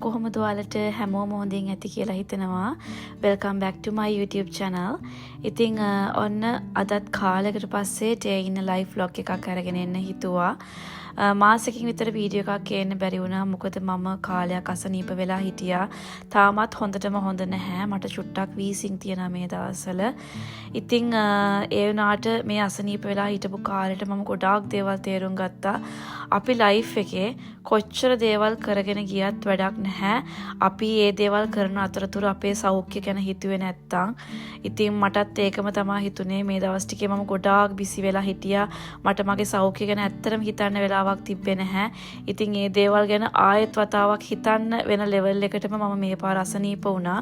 කොහොමද ඔයාලට හැමෝම හොඳින් ඇති කියලා හිතනවා. Welcome back to my YouTube channel. ඉතින් ඔන්න අදත් කාලයකට පස්සේ day in life vlog එකක් අරගෙන එන්න හිතුවා. මාසෙකින් විතර වීඩියෝ එකක් ගේන්න බැරි වුණා. මොකද මම කාලයක් අසනීප වෙලා හිටියා. තාමත් හොඳටම හොඳ නැහැ. මට චුට්ටක් වීසිං තියෙනවා මේ දවස්වල. ඉතින් ඒ වුණාට මේ අසනීප වෙලා හිටපු කාලෙට මම ගොඩාක් දේවල් තේරුම් ගත්තා. අපි ලයිෆ් එකේ කොච්චර දේවල් කරගෙන ගියත් වැඩක් නැහැ. අපි මේ දේවල් කරන අතරතුර අපේ සෞඛ්‍ය ගැන හිතුවේ නැත්තම්. ඉතින් මටත් ඒකම තමයි හිතුනේ. මේ දවස් ටිකේ මම ගොඩාක් බිසි වෙලා හිටියා. මට මගේ සෞඛ්‍ය ගැන ඇත්තටම හිතන්න වෙලාවක් තිබ්බේ නැහැ. ඉතින් මේ දේවල් ගැන ආයෙත් වතාවක් හිතන්න වෙන ලෙවල් එකටම මම මේ පාර අසනීප වුණා.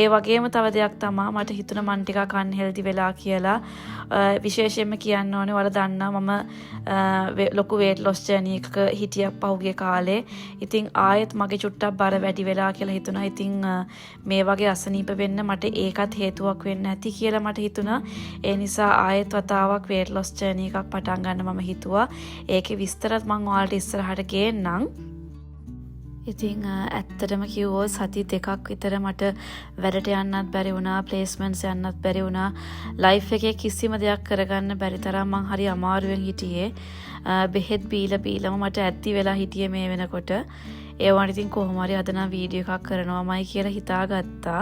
ඒ වගේම තව දෙයක් තමයි මට හිතුණා මන් ටිකක් අන්හෙල්දි වෙලා කියලා. විශේෂයෙන්ම කියන්න ඕනේ ඔයාලා දන්නවා මම ලොකු weight loss journey එකක හිටියා පහුගිය කාලේ. ඉතින් ආයෙත් මගේ චුට්ටක් බර වැඩි වෙලා කියලා හිතුණා. ඉතින් මේ වගේ අසනීප වෙන්න මට ඒකත් හේතුවක් වෙන්න ඇති කියලා මට හිතුණා. ඒ නිසා ආයෙත් වතාවක් weight loss journey එකක් පටන් ගන්න මම හිතුවා. ඒකේ විස්තරත් මම ඔයාලට ඉස්සරහට ගේන්නම්. ඉතින් ඇත්තටම කිව්වොත් සති දෙකක් විතර මට වැඩට යන්නත් බැරි වුණා, ප්ලේස්මන්ට්ස් යන්නත් බැරි වුණා. ලයිෆ් එකේ කිසිම දෙයක් කරගන්න බැරි තරම් මං හරි අමාරුවෙන් හිටියේ. බෙහෙත් බීලම මට ඇද්දි වෙලා හිටියේ මේ වෙනකොට. ඒ වුණාට ඉතින් කොහොම හරි අද නම් වීඩියෝ එකක් කරනවාමයි කියලා හිතාගත්තා.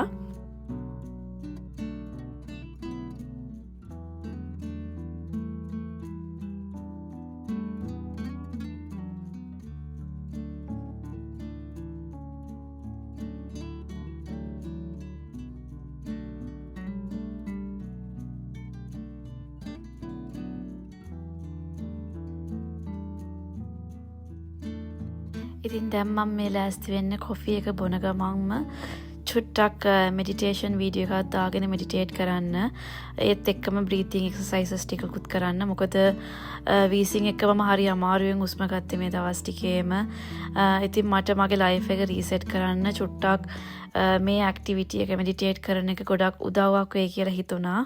ඉතින් දැන් මම මේ ලෑස්ති වෙන්නේ කොෆි එක බොන ගමන්ම චුට්ටක් මෙඩිටේෂන් වීඩියෝ එකක් දාගෙන මෙඩිටේට් කරන්න. ඒත් එක්කම බ්‍රීතිං එක්සර්සයිසස් ටිකකුත් කරන්න. මොකද වීසිං එක්කම හරි අමාරුවෙන් හුස්ම ගත්තේ මේ දවස් ටිකේම. ඉතින් මට මගේ ලයිෆ් එක රීසෙට් කරන්න චුට්ටක් මේ ඇක්ටිවිටි එක මෙඩිටේට් කරන එක ගොඩක් උදව්වක් වෙයි කියලා හිතුණා.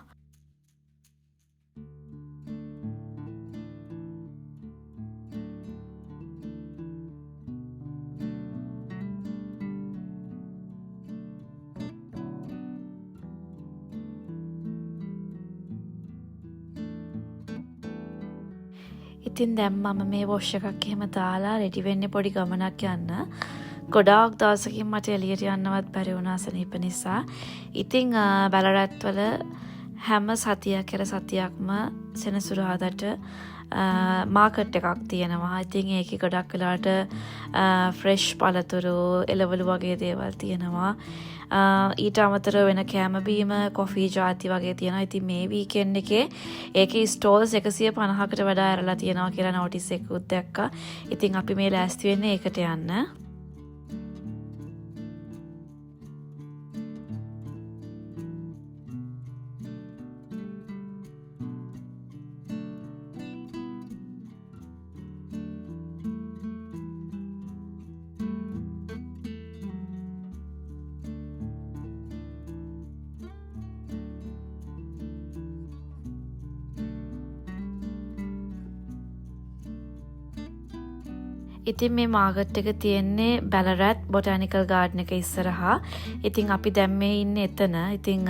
ඉතින් දැන් මම මේ වොෂ් එකක් එහෙම දාලා රෙඩි වෙන්නේ පොඩි ගමනක් යන්න. ගොඩාක් දවසකින් මට එළියට යන්නවත් බැරි වුණා අසනීප නිසා. ඉතින් බැලරැත් වල හැම සතියක්ම සෙනසුරාදාට මාකට් එකක් තියෙනවා. ඉතින් ඒකේ ගොඩක් වෙලාවට ෆ්‍රෙෂ් පළතුරු, එළවලු වගේ දේවල් තියෙනවා. ඊට අමතරව වෙන කෑම බීම, කොෆි ජාති වගේ තියෙනවා. ඉතින් මේ වීකෙන්ඩ් එකේ ඒකේ ස්ටෝල්ස් 150කට වඩා ඇරලා තියෙනවා කියලා නෝටිස් එකකුත් දැක්කා. ඉතින් අපි මේ ලෑස්ති වෙන්නේ ඒකට යන්න. ඉතින් මේ මාකට් එක තියෙන්නේ බැලරැත් බොටැනිකල් ගාඩන් එක ඉස්සරහා. ඉතින් අපි දැන් මේ ඉන්නේ එතන. ඉතින්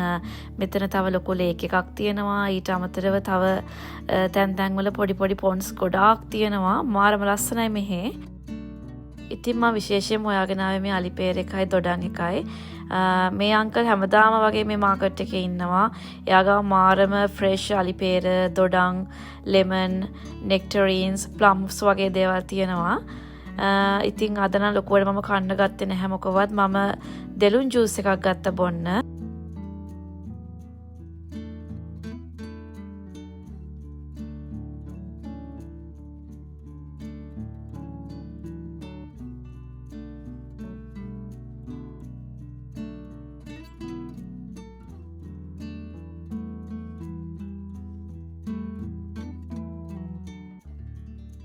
මෙතන තව ලොකු ලේක් එකක් තියෙනවා. ඊට අමතරව තව තැන් වල පොඩි පොන්ඩ්ස් ගොඩාක් තියෙනවා. මාරම ලස්සනයි මෙහෙ. ඉතින් මම විශේෂයෙන්ම හොයාගෙන ආවේ මේ අලිපේර එකයි දොඩම් එකයි. මේ අංකල් හැමදාම වගේ මේ මාකට් එකේ ඉන්නවා. එයා ගාව මාරම ෆ්‍රෙෂ් අලිපේර, දොඩම්, ලෙමන්, නෙක්ටරීන්ස්, ප්ලම්ස් වගේ දේවල් තියෙනවා. ඉතින් අද නම් ලොකුවට මම කන්න ගත්තේ නැහැ මොකවත්. මම දෙලුන් ජූස් එකක් ගත්ත බොන්න.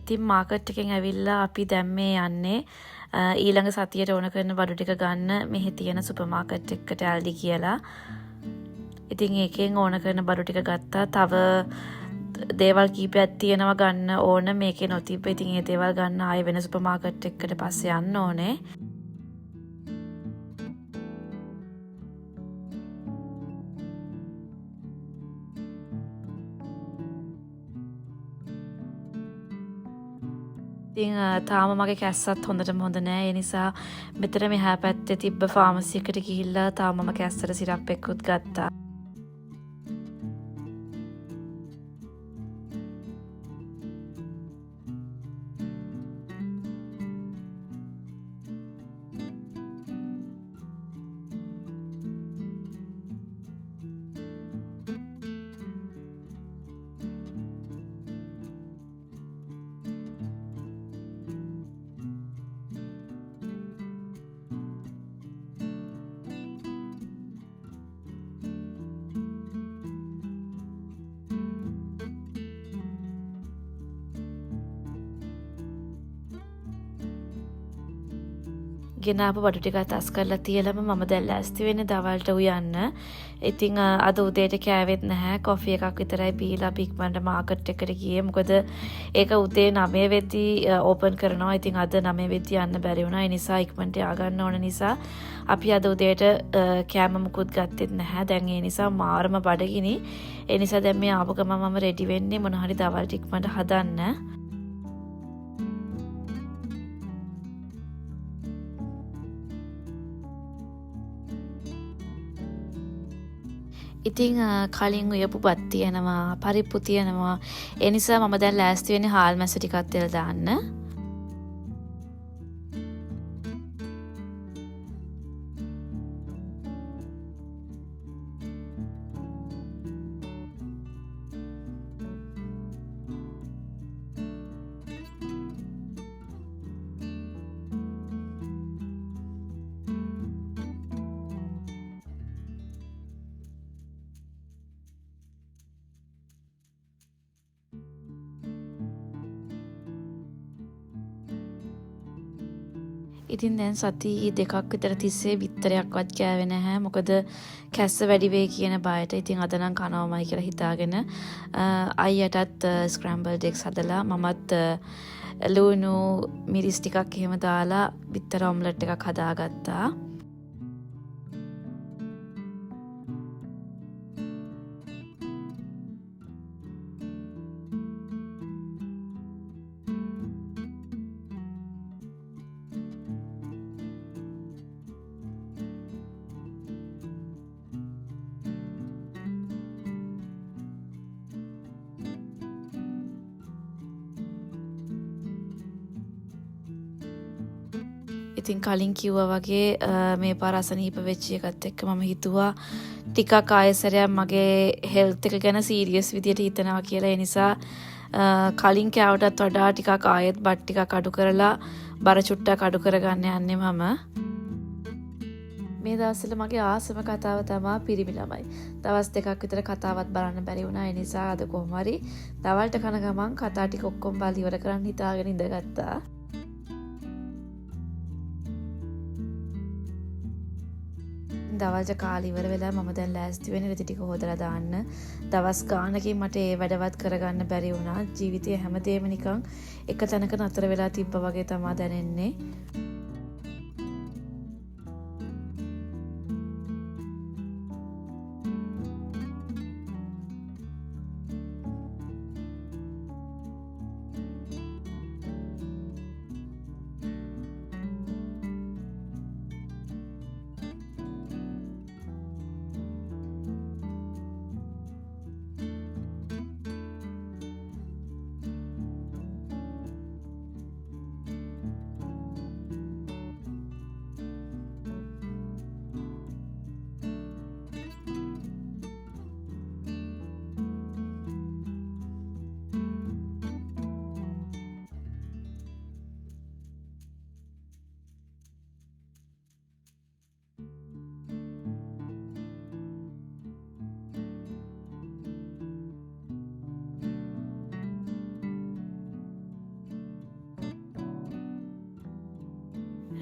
ඉතින් මාකට් එකෙන් ඇවිල්ලා අපි දැන් මේ යන්නේ ඊළඟ සතියට ඕන කරන බඩු ටික ගන්න මෙහි තියෙන සුපර් මාකට් එකකට ඇල්ඩි කියලා. ඉතින් ඒකෙන් ඕන කරන බඩු ටික ගත්තා. තව දේවල් කීපයක් තියෙනවා ගන්න ඕන. මේකේ නොතිබ්බ. ඉතින් ඒ දේවල් ගන්න ආයෙ වෙන සුපර් මාකට් එකකට පස්සේ යන්න ඕනේ. ඉතින් තාම මගේ කැස්සත් හොඳටම හොඳ නෑ. ඒ නිසා මෙතන මෙහා පැත්තේ තිබ්බ ෆාමසි එකට ගිහිල්ලා තාම මම කැස්සට සිරප් එකකුත් ගත්තා. ගෙනාපු බඩු ටික අතස් කරලා තියලම මම දැන් ලෑස්ති වෙන්නේ දවල්ට උයන්න. ඉතින් අද උදේට කෑවෙත් නැහැ. කොෆි එකක් විතරයි බීලා බිග්මන්ට මාකට් එකට ගියේ. මොකද ඒක උදේ 9 වෙද්දී ඕපන් කරනවා. ඉතින් අද 9 වෙද්දී යන්න බැරි වුණා. ඒ නිසා ඉක්මනට යා ගන්න ඕන නිසා අපි අද උදේට කෑම මුකුත් ගත්තෙත් නැහැ. දැන් ඒ නිසා මාරම බඩගිනි. ඒ නිසා දැන් මේ ආපු ගමන් මම රෙඩි වෙන්නේ මොන හරි දවල්ට ඉක්මනට හදන්න. ඉතින් කලින් උයපු බත් තියෙනවා, පරිප්පු තියෙනවා. ඒ නිසා මම දැන් ලෑස්ති වෙන්නේ හාල් මැස්ස ටිකක් තෙල් දාන්න. ඉතින් දැන් සති දෙකක් විතර තිස්සේ බිත්තරයක්වත් කෑවේ නැහැ. මොකද කැස්ස වැඩි වෙයි කියන බයට. ඉතින් අද නම් කනවමයි කියලා හිතාගෙන අයියටත් ස්ක්‍රැම්බල්ඩ් එග්ස් හදලා මමත් ලුණු මිරිස් ටිකක් එහෙම දාලා බිත්තර ඔම්ලට් එකක් හදාගත්තා. ඉතින් කලින් කිව්වා වගේ මේ පාර අසනීප වෙච්ච එකත් එක්ක මම හිතුවා ටිකක් ආයෙසරයක් මගේ හෙල්ත් එක ගැන සීරියස් විදියට හිතනවා කියලා. ඒ නිසා කලින් කෑවටත් වඩා ටිකක් ආයෙත් බත් ටිකක් අඩු කරලා බර චුට්ටක් අඩු කරගන්න යන්නේ මම. මේ දවස්වල මගේ ආසම කතාව තමයි පිරිමි ළමයි. දවස් දෙකක් විතර කතාවත් බලන්න බැරි වුණා. ඒ නිසා අද කොහොම හරි දවල්ට කන ගමන් කතා ටික ඔක්කොම බලලා ඉවර කරන්න හිතාගෙන ඉඳගත්තා. දවල්ට කාලේ ඉවර වෙලා මම දැන් ලෑස්ති වෙන්නේ රෙදි ටික හොදලා දාන්න. දවස් ගානකින් මට ඒ වැඩවත් කරගන්න බැරි වුණා. ජීවිතයේ හැමදේම නිකන් එක තැනක නතර වෙලා තිබ්බා වගේ තමයි දැනෙන්නේ.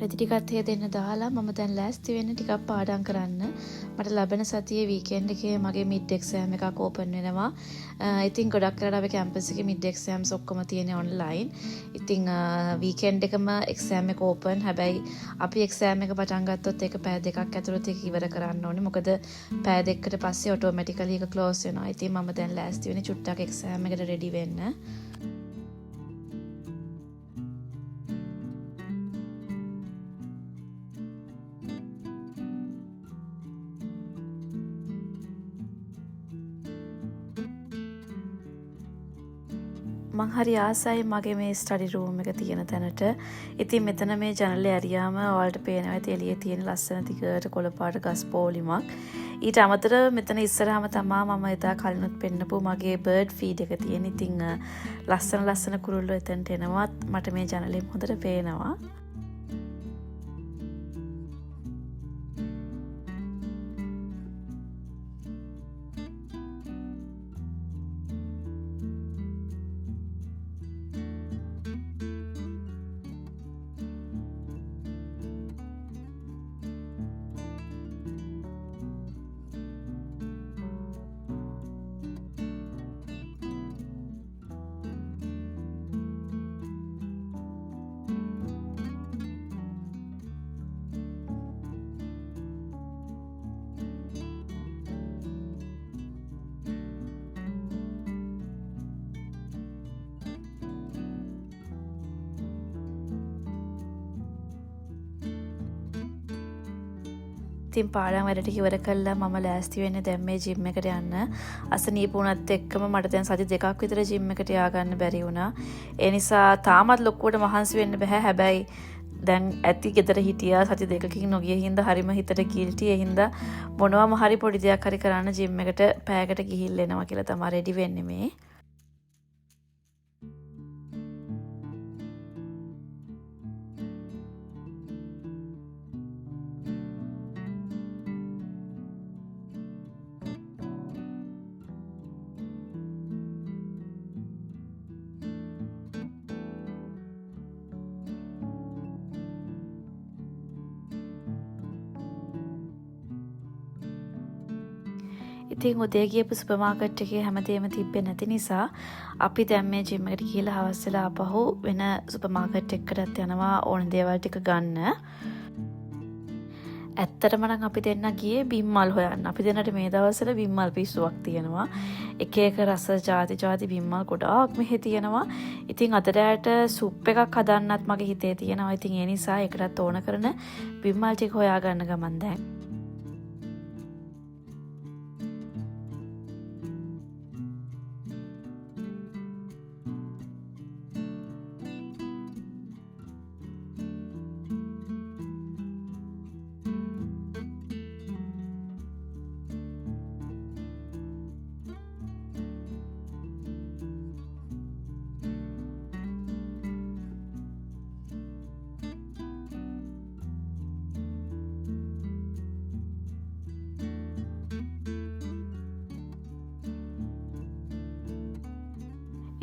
රෙදි ටිකත් හේදෙන්න දාලා මම දැන් ලෑස්ති වෙන්න ටිකක් පාඩම් කරන්න. මට ලැබෙන සතියේ වීකෙන්ඩ් එකේ මගේ මිඩ් එක්සෑම් එකක් ඕපන් වෙනවා. ඉතින් ගොඩක් කරලා අපි කැම්පස් එකේ මිඩ් එක්සෑම්ස් ඔක්කොම තියෙන්නේ ඔන්ලයින්. ඉතින් වීකෙන්ඩ් එකම එක්සෑම් එක ඕපන්. හැබැයි අපි එක්සෑම් එක පටන් ගත්තොත් ඒක පැය දෙකක් ඇතුළත ඒක ඉවර කරන්න ඕනේ. මොකද පැය දෙකකට පස්සේ ඔටෝමැටිකලි ඒක ක්ලෝස් වෙනවා. ඉතින් මම දැන් ලෑස්ති වෙන්නේ චුට්ටක් එක්සෑම් එකට රෙඩි වෙන්න. මං හරි ආසයි මගේ මේ ස්ටඩි රූම් එක තියෙන තැනට. ඉතින් මෙතන මේ ජනලේ ඇරියාම ඔයාලට පේනවා ඇති එළියේ තියෙන ලස්සන දිගට කොළ පාට ගස් පොලිමක්. ඊට අමතරව මෙතන ඉස්සරහම තමා මම එදා කලිනුත් පෙන්නපු මගේ බර්ඩ් ෆීඩ් එක තියෙන. ඉතින් ලස්සන කුරුල්ලෝ එතනට එනවා. මට මේ ජනලෙන් හොඳට පේනවා. ඉතින් පාඩම් වැඩ ටික ඉවර කළා මම ලෑස්ති වෙන්නේ දැන් මේ ජිම් එකට යන්න. අසනීප වුණත් එක්කම මට දැන් සති දෙකක් විතර ජිම් එකට යආගන්න බැරි වුණා. ඒ නිසා තාමත් ලොකුවට මහන්සි වෙන්න බෑ. හැබැයි දැන් ඇති ගෙදර හිටියා සති දෙකකින් නොගිය හින්දා හරිම හිතට ගිල්ටි. ඒ හින්දා මොනවාම හරි පොඩි දෙයක් හරි කරන්න ජිම් එකට පැයකට ගිහිල්ලා එනවා කියලා තමයි රෙඩි වෙන්නේ මේ. ඉතින් උදේ ගියපු සුපර් මාකට් එකේ හැමදේම තිබ්බේ නැති නිසා අපි දැන් මේ ජිම් එකට ගිහලා හවස් වෙලා ආපහු වෙන සුපර් මාකට් එකකටත් යනවා ඕන දේවල් ටික ගන්න. ඇත්තටම නම් අපි දෙන්න ගියේ බිම්මල් හොයන්න. අපි දෙන්නට මේ දවස්වල බිම්මල් පිස්සුවක් තියෙනවා. එක එක රස ಜಾති බිම්මල් ගොඩාක් මෙහෙ තියෙනවා. ඉතින් අද රැට සුප් එකක් හදන්නත් මගේ හිතේ තියෙනවා. ඉතින් ඒ නිසා ඒකටත් ඕන කරන බිම්මල් ටික හොයාගන්න ගමන් දැන්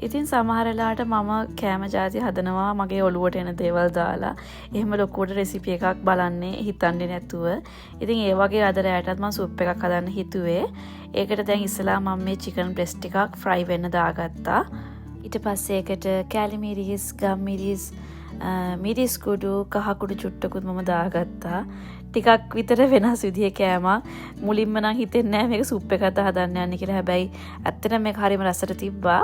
ඉතින් සමහර වෙලාවට මම කෑම ಜಾති හදනවා මගේ ඔළුවට එන දේවල් දාලා. එහෙම ලොකුවට රෙසිපි එකක් බලන්නේ හිතන්නේ නැතුව. ඉතින් ඒ වගේ අද රැයටත් මම සුප් එකක් හදන්න හිතුවේ. ඒකට දැන් ඉස්සලා මම මේ චිකන් බ්‍රෙස්ට් එකක් ෆ්‍රයි වෙන්න දාගත්තා. ඊට පස්සේ ඒකට කැලි මිරිස්, ගම් මිරිස්, මිරිස් කුඩු, කහ කුඩු චුට්ටකුත් මම දාගත්තා. ටිකක් විතර වෙනස් විදිහේ කෑමක්. මුලින්ම නම් හිතෙන්නේ නැහැ මේක සුප් එකක් හදන්න යන්නේ කියලා. හැබැයි ඇත්තටම මේක හරිම රසට තිබ්බා.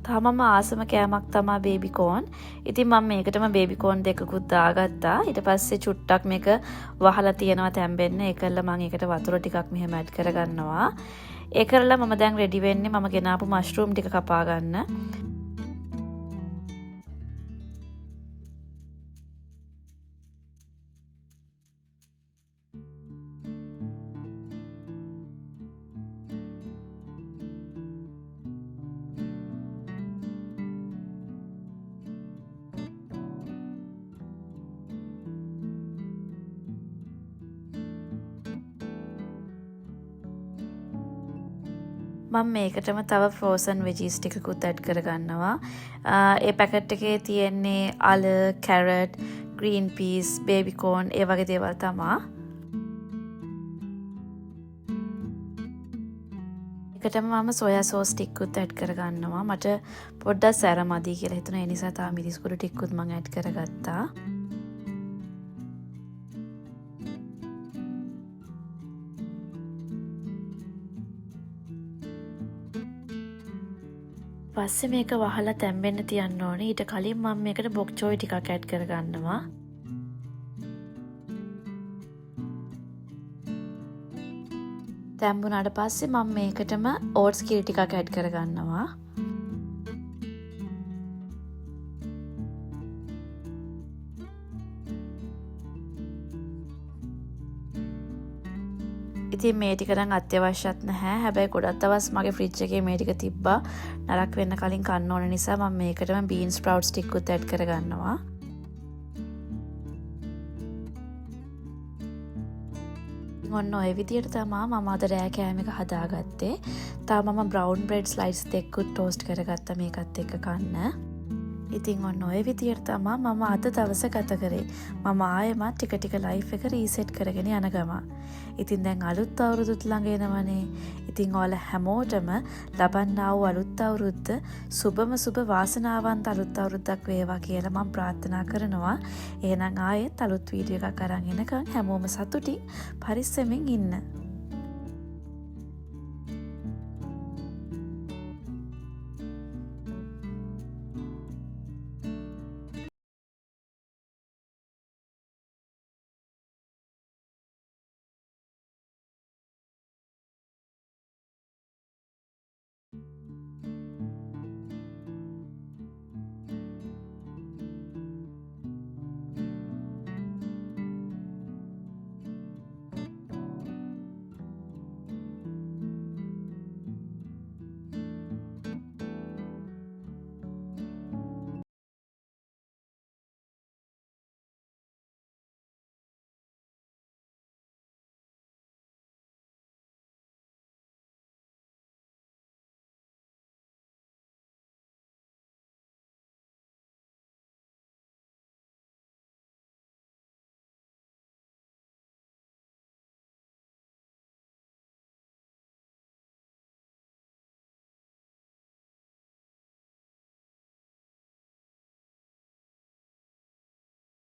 තමම ආසම කෑමක් තමා බේබි කෝන්. ඉතින් මම මේකටම බේබි කෝන් දෙකකුත් දාගත්තා. ඊට පස්සේ චුට්ටක් මේක වහලා තියනවා තැම්බෙන්න. ඒකල්ල මම ඒකට වතුර ටිකක් මෙහෙම ඇඩ් කරගන්නවා. ඒ කරලා මම දැන් රෙඩි වෙන්නේ මම ගෙනාපු මෂ්රූම් ටික කපා ගන්න. මම මේකටම තව ෆ්‍රෝසන් වෙජිස් ටිකකුත් ඇඩ් කරගන්නවා. ඒ පැකට් එකේ තියෙන්නේ අල, කැරට්, ග්‍රීන් පීස්, බේබි කෝන් ඒ වගේ දේවල් තමා. ඒකටම මම සෝයා සෝස් ටිකකුත් ඇඩ් කරගන්නවා. මට පොඩ්ඩක් සැර මදි කියලා හිතුණා. ඒ නිසා තා මිරිස් කුඩු ටිකකුත් මම ඇඩ් කරගත්තා. පස්සේ මේක වහලා තැම්බෙන්න තියන්න ඕනේ. ඊට කලින් මම මේකට බොක් චෝයි ටිකක් ඇඩ් කරගන්නවා. තැම්බුණාට පස්සේ මම මේකටම ඕට්ස් කිරි ටිකක් ඇඩ් කරගන්නවා. ඉතින් මේ ටික නම් අත්‍යවශ්‍යත් නැහැ. හැබැයි ගොඩක් දවස් මගේ ෆ්‍රිජ් එකේ මේ ටික තිබ්බා. නරක වෙන්න කලින් කන්න ඕන නිසා මම මේකටම bean sprouts ටිකකුත් ඇඩ් කරගන්නවා. ඔන්න ඔය විදියට තමයි මම අද රෑ කෑම එක හදාගත්තේ. තාම මම brown bread slice දෙකකුත් toast කරගත්තා මේකත් එක්ක කන්න. ඉතින් ඔන්න ඔය විදියට තමයි මම අද දවස ගත කරේ. මම ආයෙමත් ටික ටික ලයිෆ් එක රීසෙට් කරගෙන යන ගම. ඉතින් දැන් අලුත් අවුරුදුත් ළඟ එනවනේ. ඉතින් ඔයාලා හැමෝටම ලබන්නා වූ අලුත් අවුරුද්ද සුබම සුබ වාසනාවන්ත අලුත් අවුරුද්දක් වේවා කියලා මම ප්‍රාර්ථනා කරනවා. එහෙනම් ආයෙත් අලුත් වීඩියෝ එකක් අරන් එනකන් හැමෝම සතුටින් පරිස්සමෙන් ඉන්න.